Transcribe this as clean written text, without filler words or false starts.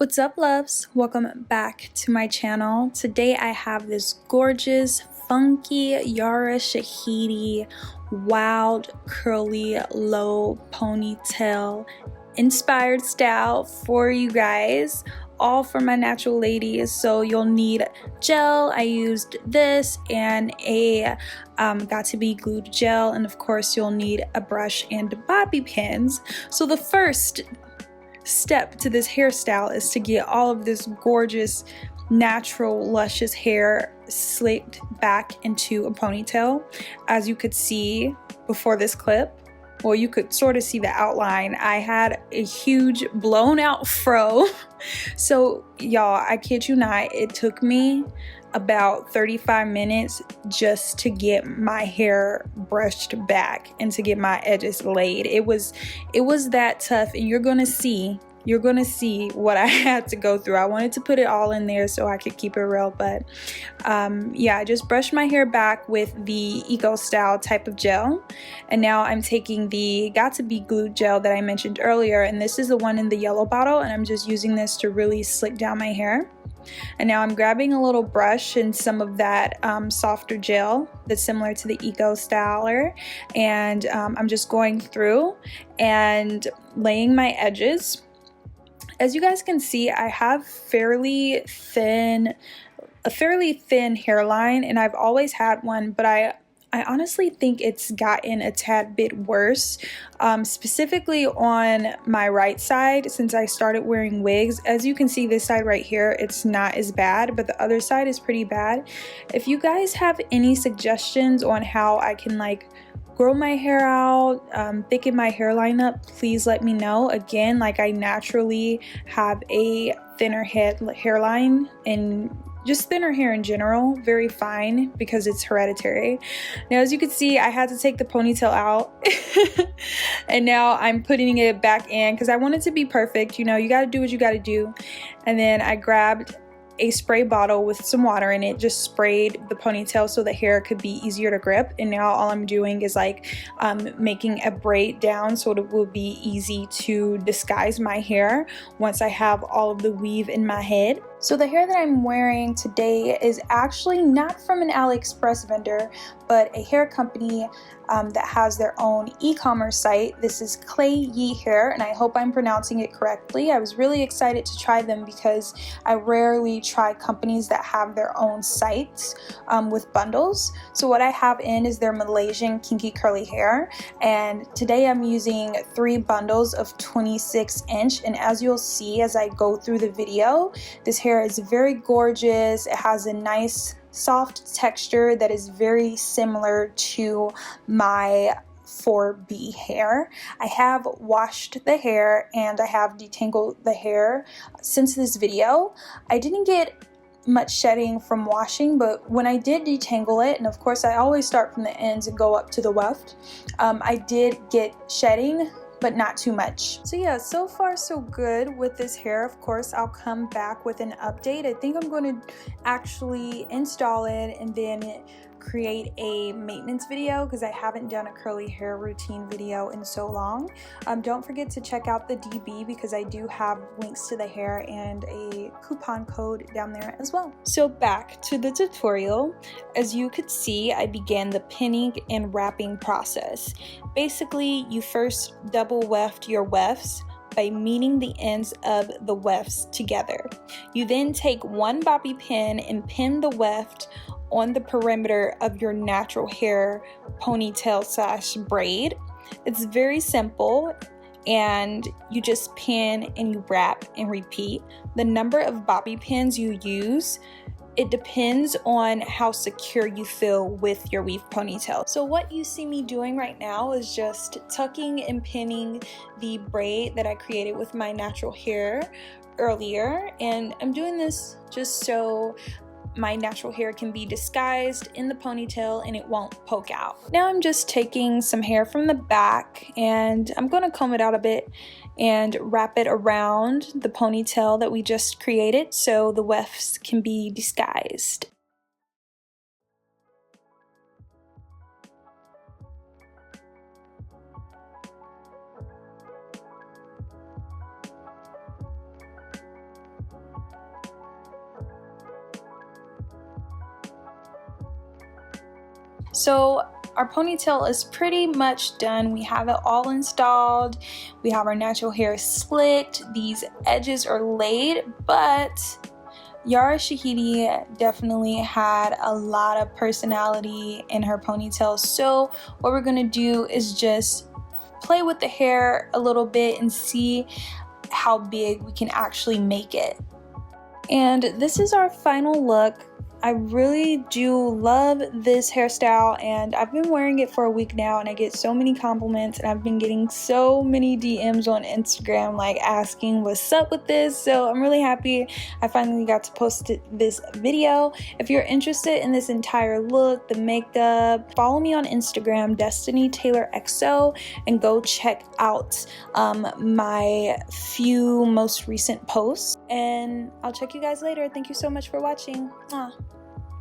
What's up, loves? Welcome back to my channel. Today I have this gorgeous, funky Yara SHahidi wild curly low ponytail inspired style for you guys, all for my natural ladies. So you'll need gel. I used this and a got to be glued gel, and of course you'll need a brush and bobby pins. So the first step to this hairstyle is to get all of this gorgeous, natural, luscious hair slicked back into a ponytail. As you could see before this clip, well, you could sort of see the outline. I had a huge blown out fro. So y'all, I kid you not, it took me about 35 minutes just to get my hair brushed back and to get my edges laid. It was that tough, and you're gonna see what I had to go through. I wanted to put it all in there so I could keep it real, but yeah, I just brushed my hair back with the Eco Style type of gel, and now I'm taking the Got to Be Glued gel that I mentioned earlier, and this is the one in the yellow bottle, and I'm just using this to really slick down my hair. And now I'm grabbing a little brush and some of that softer gel that's similar to the Eco Styler, and I'm just going through and laying my edges. As you guys can see, I have a fairly thin hairline, and I've always had one, but I honestly think it's gotten a tad bit worse, specifically on my right side since I started wearing wigs. As you can see, this side right here, it's not as bad, but the other side is pretty bad. If you guys have any suggestions on how I can like grow my hair out, thicken my hairline up, please let me know. Again, like, I naturally have a thinner hairline and just thinner hair in general, very fine, because it's hereditary. Now, as you can see, I had to take the ponytail out and now I'm putting it back in because I want it to be perfect. You know, you got to do what you got to do. And then I grabbed a spray bottle with some water in it, just sprayed the ponytail so the hair could be easier to grip. And now all I'm doing is like making a braid down so it will be easy to disguise my hair once I have all of the weave in my head. So the hair that I'm wearing today is actually not from an AliExpress vendor, but a hair company that has their own e-commerce site. This is Klaiyi hair, and I hope I'm pronouncing it correctly. I was really excited to try them because I rarely try companies that have their own sites with bundles. So what I have in is their Malaysian kinky curly hair, and today I'm using 3 bundles of 26-inch, and as you'll see as I go through the video, this hair is very gorgeous. It has a nice soft texture that is very similar to my 4B hair. I have washed the hair and I have detangled the hair since this video. I didn't get much shedding from washing, but when I did detangle it, and of course I always start from the ends and go up to the weft, I did get shedding, but not too much. So yeah, so far so good with this hair. Of course, I'll come back with an update. I think I'm going to actually install it and then create a maintenance video because I haven't done a curly hair routine video in so long. Don't forget to check out the DB because I do have links to the hair and a coupon code down there as well. So back to the tutorial. As you could see, I began the pinning and wrapping process. Basically, you first double weft your wefts by meeting the ends of the wefts together. You then take one bobby pin and pin the weft on the perimeter of your natural hair ponytail / braid. It's very simple, and you just pin and you wrap and repeat. The number of bobby pins you use, it depends on how secure you feel with your weave ponytail. So what you see me doing right now is just tucking and pinning the braid that I created with my natural hair earlier, and I'm doing this just so my natural hair can be disguised in the ponytail and it won't poke out. Now I'm just taking some hair from the back and I'm going to comb it out a bit and wrap it around the ponytail that we just created so the wefts can be disguised. So our ponytail is pretty much done. We have it all installed. We have our natural hair slicked. These edges are laid, but Yara SHahidi definitely had a lot of personality in her ponytail. So what we're gonna do is just play with the hair a little bit and see how big we can actually make it. And this is our final look. I really do love this hairstyle, and I've been wearing it for a week now, and I get so many compliments, and I've been getting so many DMs on Instagram like asking what's up with this. So I'm really happy I finally got to post this video. If you're interested in this entire look, the makeup, follow me on Instagram, destinytaylorxo, and go check out my few most recent posts, and I'll check you guys later. Thank you so much for watching. Mwah.